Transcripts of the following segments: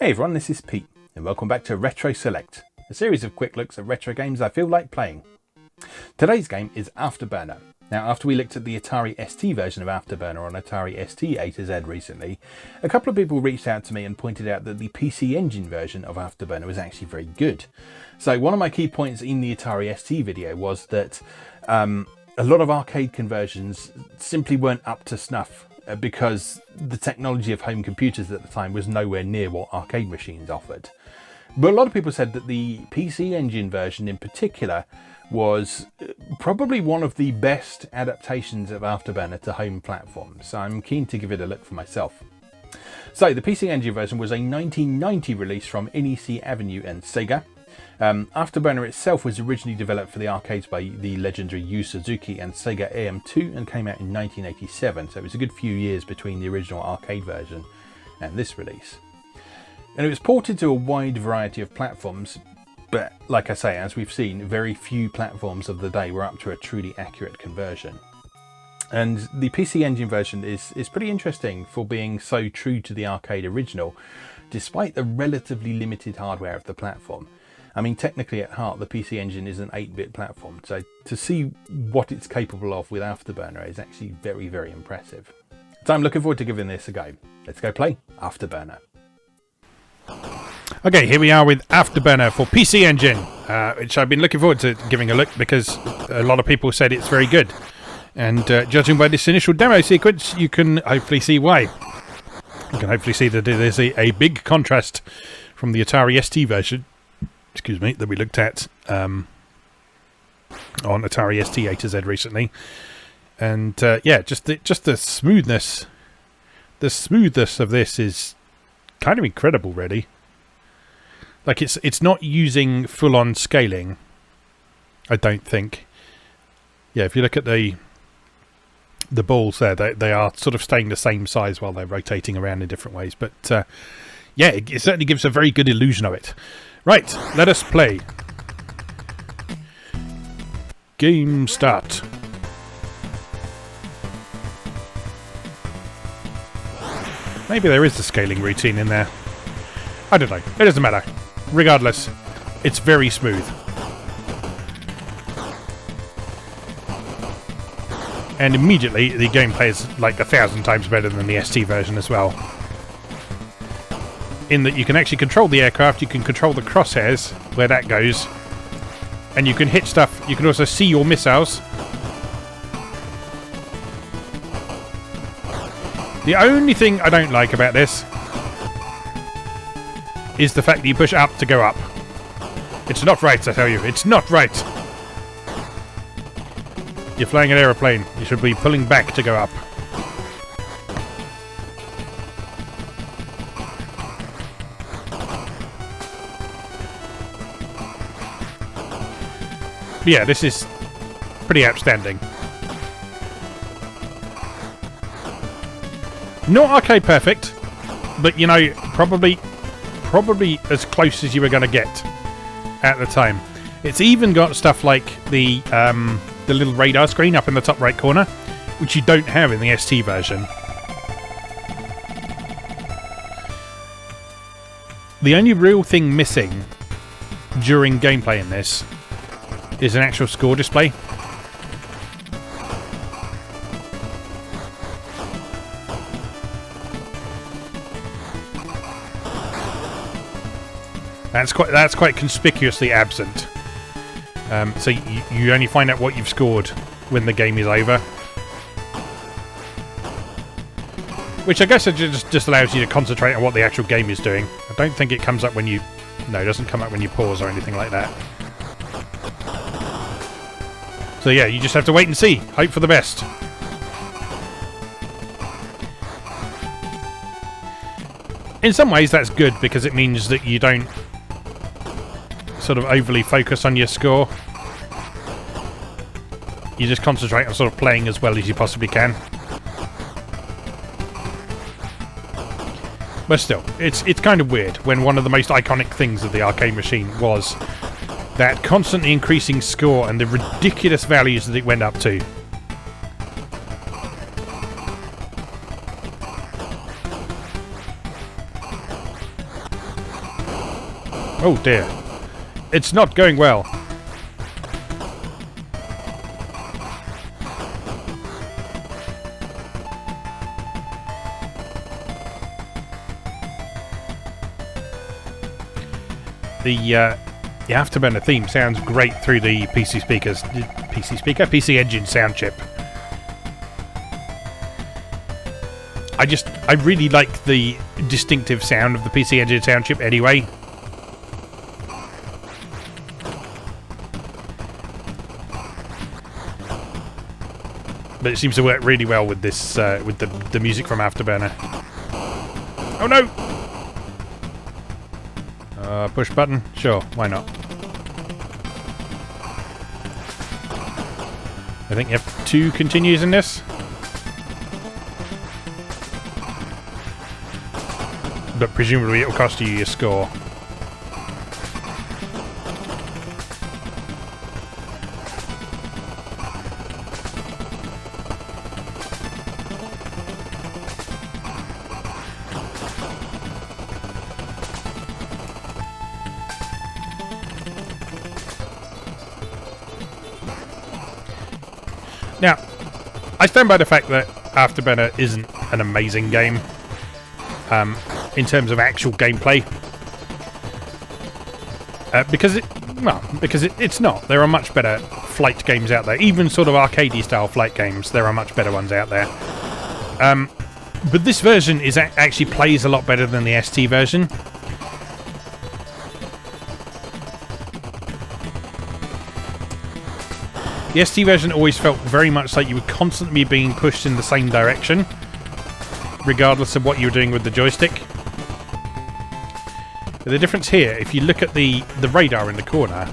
Hey everyone, this is Pete, and welcome back to Retro Select, a series of quick looks at retro games I feel like playing. Today's game is Afterburner. Now, after we looked at the Atari ST version of Afterburner on Atari ST A to Z recently, a couple of people reached out to me and pointed out that the PC Engine version of Afterburner was actually very good. So one of my key points in the Atari ST video was that a lot of arcade conversions simply weren't up to snuff because the technology of home computers at the time was nowhere near what arcade machines offered. But a lot of people said that the PC Engine version in particular was probably one of the best adaptations of Afterburner to home platforms, so I'm keen to give it a look for myself. So the PC Engine version was a 1990 release from NEC Avenue and Sega. Afterburner itself was originally developed for the arcades by the legendary Yu Suzuki and Sega AM2 and came out in 1987, so it was a good few years between the original arcade version and this release. And it was ported to a wide variety of platforms, but like I say, as we've seen, very few platforms of the day were up to a truly accurate conversion. And the PC Engine version is pretty interesting for being so true to the arcade original, despite the relatively limited hardware of the platform. I mean, technically at heart, the PC Engine is an 8-bit platform, so to see what it's capable of with Afterburner is actually very, very impressive. So I'm looking forward to giving this a go. Let's go play Afterburner. Okay, here we are with Afterburner for PC Engine, which I've been looking forward to giving a look because a lot of people said it's very good. And judging by this initial demo sequence, you can hopefully see why. You can hopefully see that there's a big contrast from the Atari ST version, that we looked at on Atari ST A to Z recently. And yeah, just the smoothness. The smoothness of this is kind of incredible, really. Like it's not using full-on scaling, I don't think. Yeah, if you look at the balls there, they are sort of staying the same size while they're rotating around in different ways. But yeah, it certainly gives a very good illusion of it. Right, let us play. Game start. Maybe there is a scaling routine in there. I don't know. It doesn't matter. Regardless, it's very smooth. And immediately, the gameplay is like 1,000 times better than the ST version as well. In that you can actually control the aircraft, you can control the crosshairs, where that goes, and you can hit stuff. You can also see your missiles. The only thing I don't like about this is the fact that you push up to go up. It's not right, I tell you. It's not right. You're flying an aeroplane. You should be pulling back to go up. Yeah, this is pretty outstanding. Not arcade perfect, but you know, probably as close as you were going to get at the time. It's even got stuff like the little radar screen up in the top right corner, which you don't have in the ST version. The only real thing missing during gameplay in this is an actual score display. That's quite conspicuously absent. So you only find out what you've scored when the game is over, which I guess it just allows you to concentrate on what the actual game is doing. I don't think it comes up when you... No, it doesn't come up when you pause or anything like that. So yeah, you just have to wait and see. Hope for the best. In some ways that's good because it means that you don't sort of overly focus on your score. You just concentrate on sort of playing as well as you possibly can. But still, it's kind of weird when one of the most iconic things of the arcade machine was that constantly increasing score and the ridiculous values that it went up to. Oh dear. It's not going well. The Afterburner theme sounds great through the PC Engine sound chip. I really like the distinctive sound of the PC Engine sound chip anyway. But it seems to work really well with this, with the music from Afterburner. Oh no! Push button? Sure, why not? I think F2 continues in this. But presumably it will cost you your score. Now, I stand by the fact that Afterburner isn't an amazing game in terms of actual gameplay, because it's not. There are much better flight games out there, even sort of arcadey style flight games. There are much better ones out there. But this version is actually plays a lot better than the ST version. The ST version always felt very much like you were constantly being pushed in the same direction, regardless of what you were doing with the joystick. But the difference here, if you look at the radar in the corner,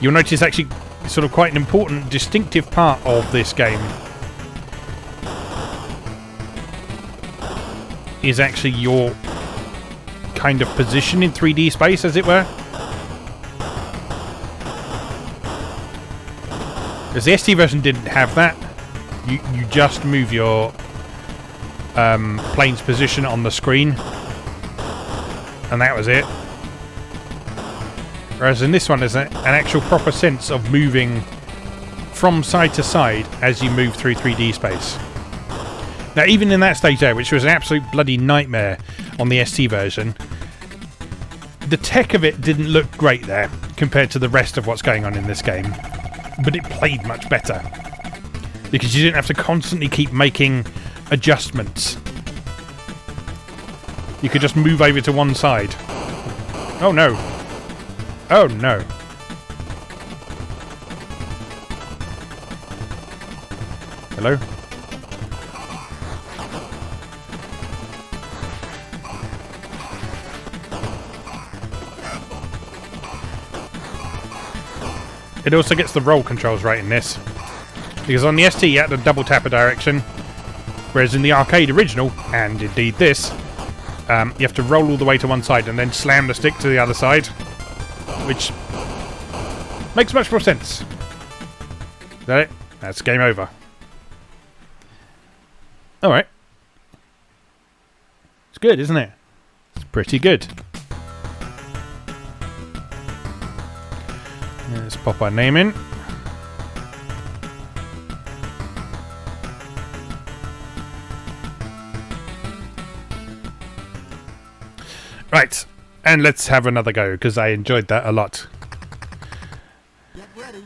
you'll notice actually sort of quite an important, distinctive part of this game is actually your kind of position in 3D space, as it were. Because the ST version didn't have that. You just move your plane's position on the screen, and that was it. Whereas in this one, there's an actual proper sense of moving from side to side as you move through 3D space. Now, even in that stage there, which was an absolute bloody nightmare on the ST version, the tech of it didn't look great there compared to the rest of what's going on in this game. But it played much better, because you didn't have to constantly keep making adjustments. You could just move over to one side. Oh no. Oh no. Hello? It also gets the roll controls right in this, because on the ST you had to double tap a direction, whereas in the arcade original, and indeed this, you have to roll all the way to one side and then slam the stick to the other side, which makes much more sense. Is that it? That's game over. Alright. It's good, isn't it? It's pretty good. Let's pop our name in. Right, and let's have another go, because I enjoyed that a lot. Get ready.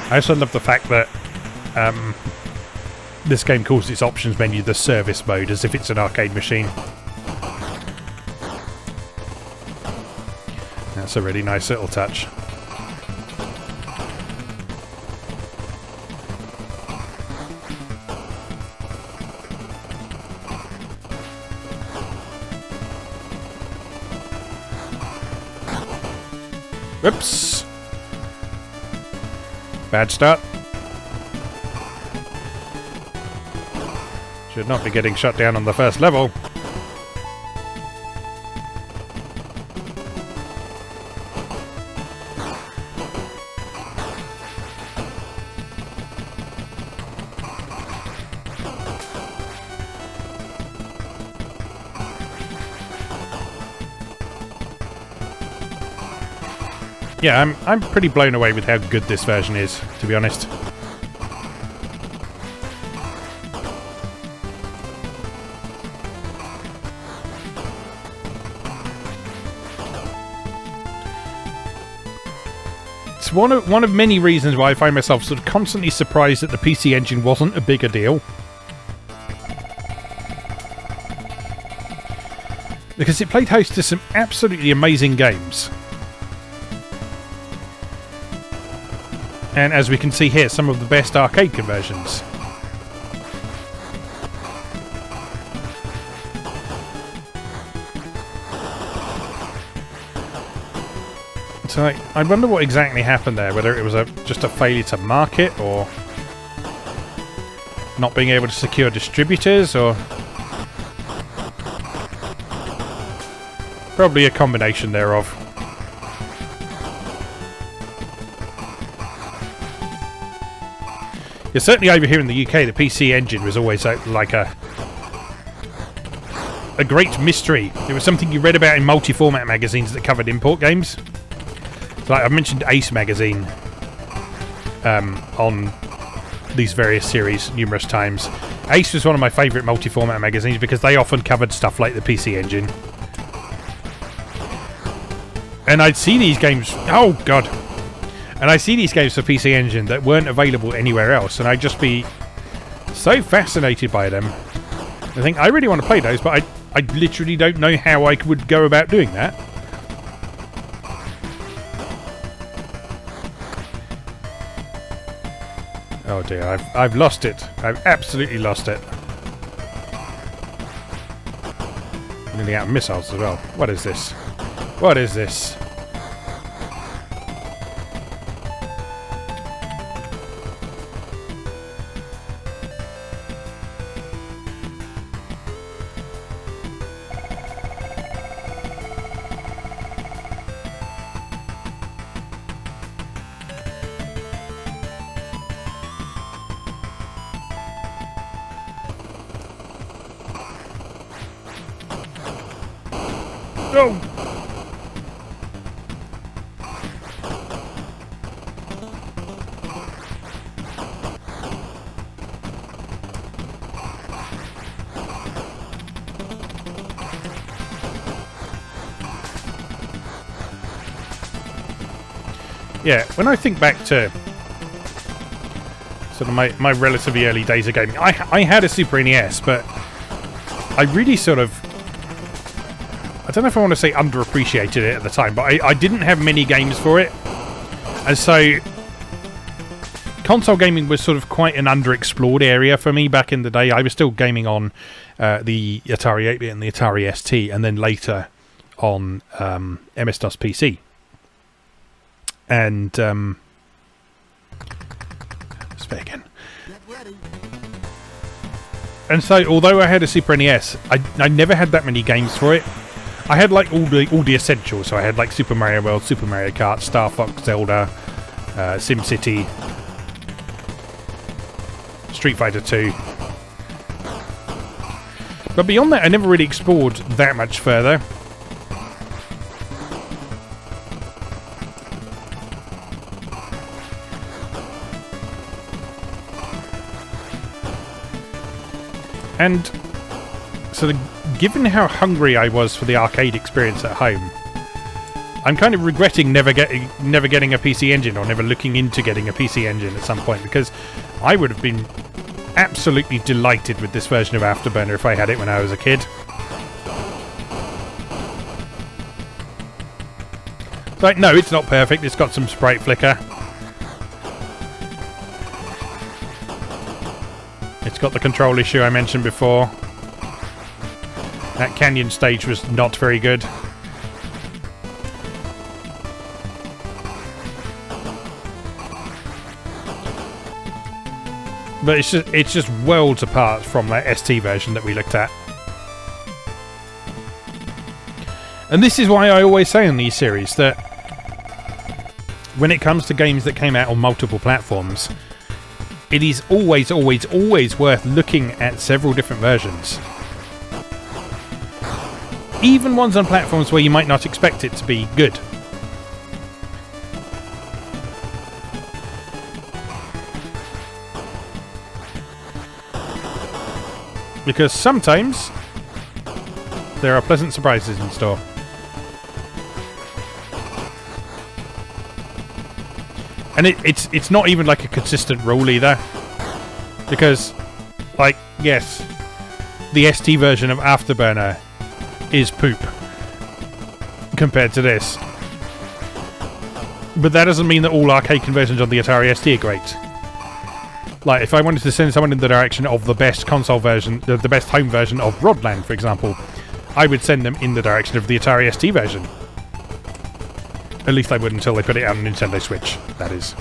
I also love the fact that this game calls its options menu the service mode, as if it's an arcade machine. That's a really nice little touch. Whoops! Bad start. Should not be getting shut down on the first level. Yeah, I'm pretty blown away with how good this version is, to be honest. It's one of many reasons why I find myself sort of constantly surprised that the PC Engine wasn't a bigger deal. Because it played host to some absolutely amazing games. And as we can see here, some of the best arcade conversions. So I wonder what exactly happened there, whether it was just a failure to market, or not being able to secure distributors, or probably a combination thereof. Yeah, certainly over here in the UK, the PC Engine was always like a great mystery. It was something you read about in multi-format magazines that covered import games. So like I've mentioned Ace magazine on these various series numerous times. Ace was one of my favourite multi-format magazines because they often covered stuff like the PC Engine. And I'd see these games... Oh, God. And I'd see these games for PC Engine that weren't available anywhere else, and I'd just be so fascinated by them. I think, I really want to play those, but I literally don't know how I would go about doing that. Oh dear, I've lost it. I've absolutely lost it. I'm nearly out of missiles as well. What is this? What is this? Oh! Yeah, when I think back to sort of my relatively early days of gaming, I had a Super NES, but I really sort of... I don't know if I want to say underappreciated it at the time, but I didn't have many games for it. And so console gaming was sort of quite an underexplored area for me back in the day. I was still gaming on the Atari 8-bit and the Atari ST, and then later on MS-DOS PC. And spare again. And so, although I had a Super NES, I never had that many games for it. I had like all the essentials. So I had like Super Mario World, Super Mario Kart, Star Fox, Zelda, SimCity, Street Fighter 2. But beyond that, I never really explored that much further. And so, given how hungry I was for the arcade experience at home, I'm kind of regretting never getting a PC Engine, or never looking into getting a PC Engine at some point, because I would have been absolutely delighted with this version of Afterburner if I had it when I was a kid. Like, no, it's not perfect. It's got some sprite flicker. It's got the control issue I mentioned before. That canyon stage was not very good. But it's just worlds apart from that ST version that we looked at. And this is why I always say in these series that when it comes to games that came out on multiple platforms, it is always, always, always worth looking at several different versions. Even ones on platforms where you might not expect it to be good. Because sometimes there are pleasant surprises in store. And it's not even like a consistent rule either. Because, like, yes, the ST version of Afterburner is poop compared to this. But that doesn't mean that all arcade conversions on the Atari ST are great. Like, if I wanted to send someone in the direction of the best console version, the best home version of Rodland, for example, I would send them in the direction of the Atari ST version. At least I would until they put it out on Nintendo Switch, that is.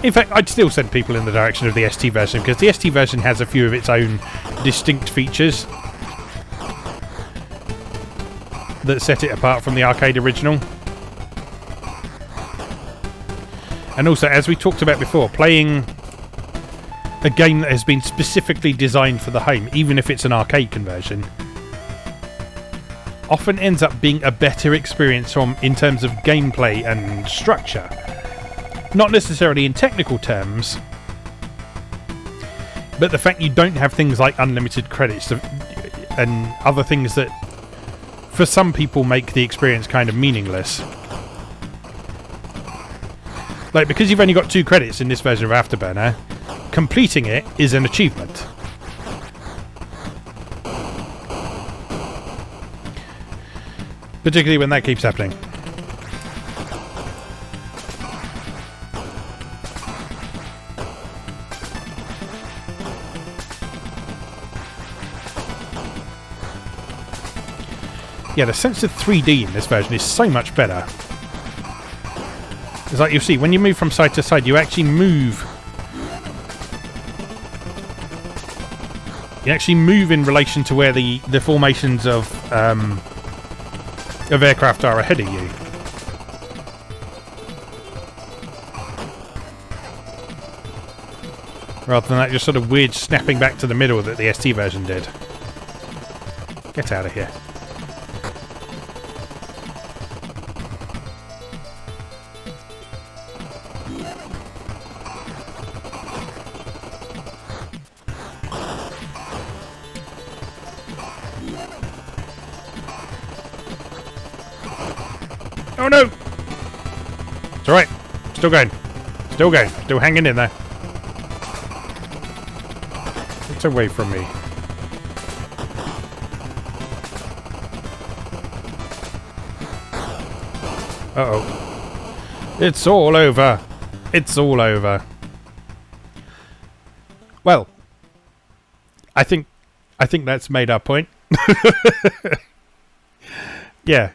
In fact, I'd still send people in the direction of the ST version, because the ST version has a few of its own distinct features that set it apart from the arcade original. And also, as we talked about before, playing a game that has been specifically designed for the home, even if it's an arcade conversion, often ends up being a better experience in terms of gameplay and structure. Not necessarily in technical terms, but the fact you don't have things like unlimited credits and other things that, for some people, make the experience kind of meaningless. Like, because you've only got 2 credits in this version of Afterburner, completing it is an achievement. Particularly when that keeps happening. Yeah, the sense of 3D in this version is so much better. It's like you'll see, when you move from side to side, you actually move. You actually move in relation to where the formations of aircraft are ahead of you. Rather than that just sort of weird snapping back to the middle that the ST version did. Get out of here. Oh no! It's alright. Still going. Still going. Still hanging in there. It's away from me. Uh-oh. It's all over. It's all over. Well, I think that's made our point. Yeah.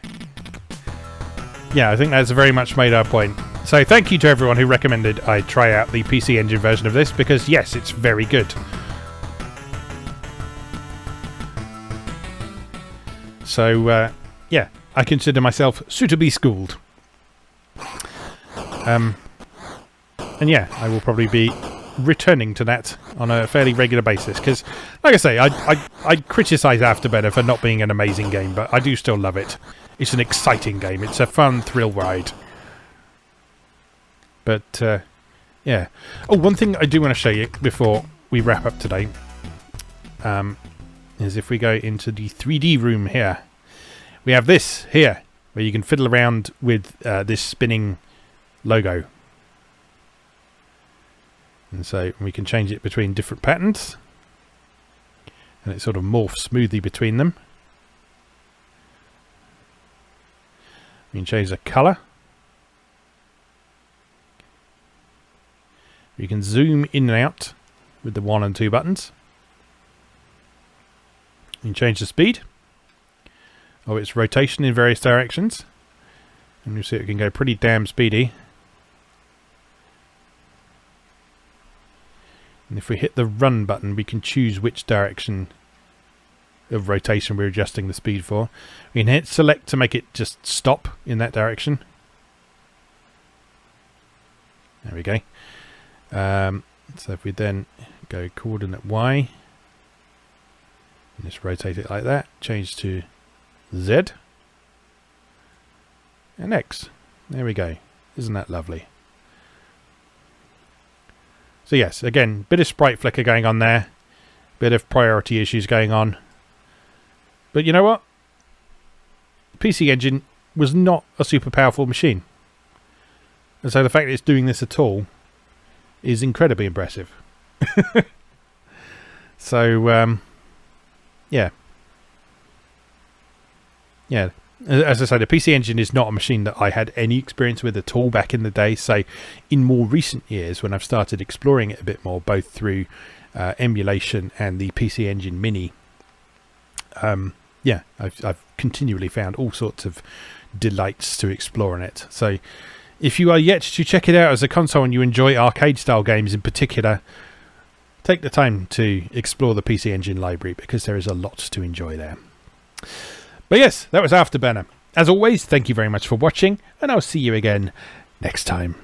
Yeah, I think that's very much made our point. So thank you to everyone who recommended I try out the PC Engine version of this, because yes, it's very good. So, yeah, I consider myself suitably schooled. And yeah, I will probably be returning to that on a fairly regular basis, because, like I say, I criticise Afterburner for not being an amazing game, but I do still love it. It's an exciting game. It's a fun thrill ride. But, yeah. Oh, one thing I do want to show you before we wrap up today is if we go into the 3D room here. We have this here, where you can fiddle around with this spinning logo. And so we can change it between different patterns. And it sort of morphs smoothly between them. We can change the colour. We can zoom in and out with the 1 and 2 buttons. We can change the speed of its rotation in various directions. And you see it can go pretty damn speedy. And if we hit the run button, we can choose which direction of rotation we're adjusting the speed for. We can hit select to make it just stop in that direction. There we go. So if we then go coordinate Y, and just rotate it like that, change to Z and X. There we go. Isn't that lovely? So yes, again, bit of sprite flicker going on there. Bit of priority issues going on. But you know what? PC Engine was not a super powerful machine. And so the fact that it's doing this at all is incredibly impressive. So, yeah. Yeah. As I say, the PC Engine is not a machine that I had any experience with at all back in the day. So in more recent years, when I've started exploring it a bit more, both through emulation and the PC Engine Mini, yeah, I've continually found all sorts of delights to explore in it. So if you are yet to check it out as a console and you enjoy arcade style games in particular, take the time to explore the PC Engine library, because there is a lot to enjoy there. But yes, that was Afterburner. As always, thank you very much for watching, and I'll see you again next time.